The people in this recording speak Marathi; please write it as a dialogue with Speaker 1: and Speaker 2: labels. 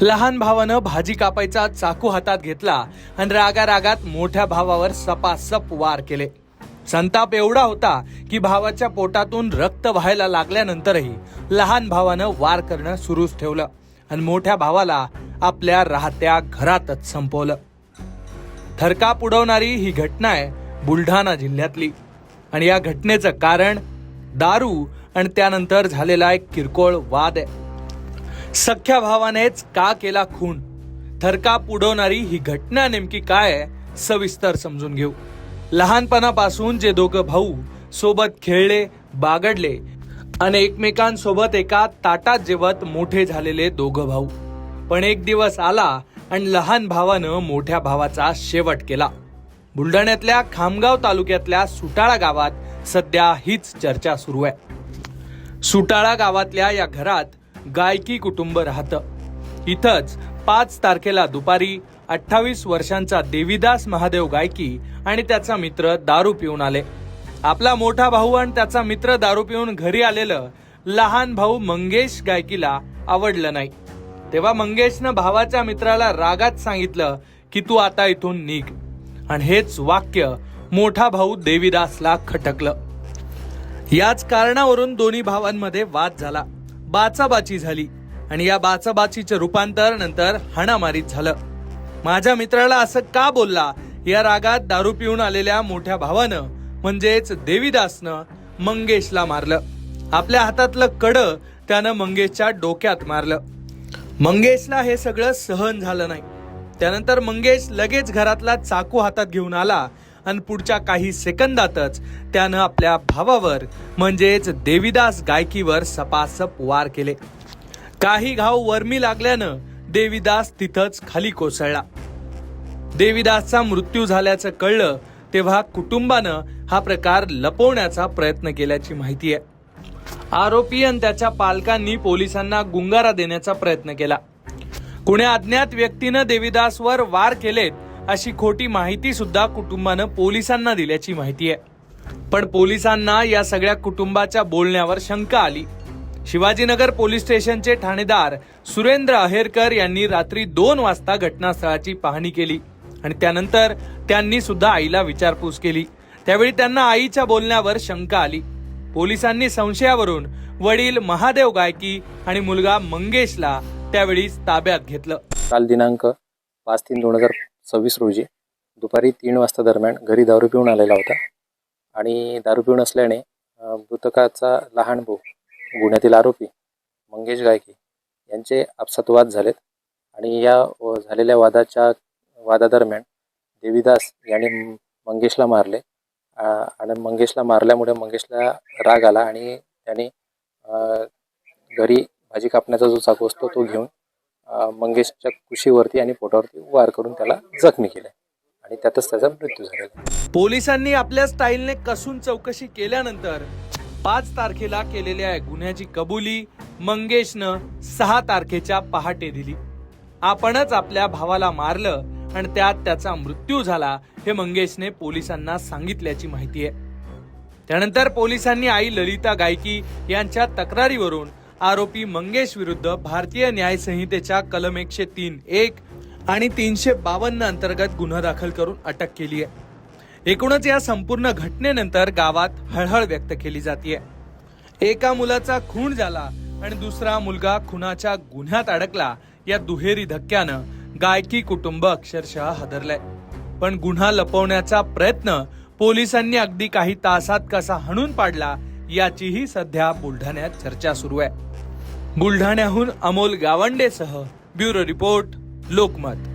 Speaker 1: लहान भावानं भाजी कापायचा चाकू हातात घेतला आणि रागारागात मोठ्या भावावर सपासप वार केले। संताप एवढा होता की भावाच्या पोटातून रक्त व्हायला लागल्यानंतरही लहान भावानं वार करणं सुरूच ठेवलं आणि मोठ्या भावाला आपल्या राहत्या घरातच संपवलं। थरकाप उडवणारी ही घटना आहे बुलढाणा जिल्ह्यातली आणि या घटनेचं कारण दारू आणि त्यानंतर झालेला एक किरकोळ वाद आहे। सख्या भावानेच का केला खून? थरकाप उडवणारी ही घटना नेमकी काय आहे सविस्तर समजून घेऊ। लहानपणापासून जे दोघं भाऊ सोबत खेळले, बागडले आणि एकमेकांसोबत एका ताटात जेवत मोठे झालेले दोघं भाऊ, पण एक दिवस आला आणि लहान भावानं मोठ्या भावाचा शेवट केला। बुलढाण्यातल्या खामगाव तालुक्यातल्या सुटाळा गावात सध्या हीच चर्चा सुरू आहे। सुटाळा गावातल्या या घरात गायकी कुटुंब राहतं। इथंच 5 तारखेला दुपारी 28 वर्षांचा देवीदास महादेव गायकी आणि त्याचा मित्र दारू पिऊन आले। आपला मोठा भाऊ आणि त्याचा मित्र दारू पिऊन घरी आलेलं लहान भाऊ मंगेश गायकीला आवडलं नाही। तेव्हा मंगेशनं भावाच्या मित्राला रागात सांगितलं की तू आता इथून निघ, आणि हेच वाक्य मोठा भाऊ देवीदासला खटकलं। याच कारणावरून दोन्ही भावांमध्ये वाद झाला, बाचाबाची झाली आणि या बाचाबाचीचं रूपांतर नंतर हाणामारीत झालं। माझ्या मित्राला असं का बोलला या रागात दारू पिऊन आलेल्या मोठ्या भावानं म्हणजेच देवीदासनं मंगेशला मारलं। आपल्या हातातलं कडं त्यानं मंगेशच्या डोक्यात मारलं। मंगेशला हे सगळं सहन झालं नाही। त्यानंतर मंगेश लगेच घरातला चाकू हातात घेऊन आला आणि पुढच्या काही सेकंदातच त्यानं आपल्या भावावर म्हणजेच देवीदास गायकीवर सपासप वार केले। काही घाव वर्मी लागल्यानं देवीदास तिथंच खाली कोसळला। देवीदासचा मृत्यू झाल्याचं कळलं तेव्हा कुटुंबानं हा प्रकार लपवण्याचा प्रयत्न केल्याची माहिती आहे। आरोपी आणि त्याच्या पालकांनी पोलिसांना गुंगारा देण्याचा प्रयत्न केला। कुण्या अज्ञात व्यक्तीनं देवीदासवर वार केलेत अशी खोटी माहिती सुद्धा कुटुंबानं पोलिसांना दिल्याची माहिती आहे। पण पोलिसांना या सगळ्या कुटुंबाच्या बोलण्यावर शंका आली। शिवाजीनगर पोलीस स्टेशनचे ठाणेदार सुरेंद्र अहेरकर यांनी रात्री 2 वाजता घटनास्थळाची पाहणी केली आणि त्यानंतर त्यांनी सुद्धा आईला विचारपूस केली। त्यावेळी त्यांना आईच्या बोलण्यावर शंका आली। पोलिसांनी संशयावरून वडील महादेव गायकी आणि मुलगा मंगेशला त्यावेळी ताब्यात घेतलं।
Speaker 2: काल दिनांक 5/3/2026 रोजी दुपारी 3 वाजता दरम्यान घरी दारू पिऊन आलेला होता आणि दारू पिऊन असल्याने मृतकाचा लहान भाऊ गुन्ह्यातील आरोपी मंगेश गायकी यांचे आपसात वाद झालेत आणि या झालेल्या वादादरम्यान देवीदास यांनी मंगेशला मारले आणि मंगेशला मारल्यामुळे मंगेशला राग आला आणि त्याने घरी भाजी कापण्याचा जो चाकू असतो तो घेऊन मंगेशच्या कुशीवरती आणि पोटावरती वार करून त्याला जखमी केले आणि त्यातच त्याचा मृत्यू झाला।
Speaker 1: पोलिसांनी आपल्या स्टाईलने कसून चौकशी केल्यानंतर 5 तारखेला केलेल्या गुन्ह्याची कबुली मंगेशनं 6 तारखेच्या पहाटे दिली। आपणच आपल्या भावाला मारलं आणि त्यात त्याचा मृत्यू झाला हे मंगेशने पोलिसांना सांगितल्याची माहिती आहे। त्यानंतर पोलिसांनी आई ललिता गायकी यांच्या तक्रारीवरून आरोपी मंगेश विरुद्ध भारतीय न्याय संहितेच्या कलम 103(1) आणि 352 अंतर्गत गुन्हा दाखल करून अटक केली आहे। एकूणच या संपूर्ण घटनेनंतर गावात हळहळ व्यक्त केली जाते। एका मुलाचा खून झाला आणि दुसरा मुलगा खुनाच्या गुन्ह्यात अडकला। या दुहेरी धक्क्यानं गायकी कुटुंब अक्षरशः हादरलंय। पण गुन्हा लपवण्याचा प्रयत्न पोलिसांनी अगदी काही तासात कसा हाणून पाडला याचीही सध्या बुलढाण्यात चर्चा सुरू आहे। बुलढाण्याहून अमोल गावंडेसह ब्युरो रिपोर्ट, लोकमत।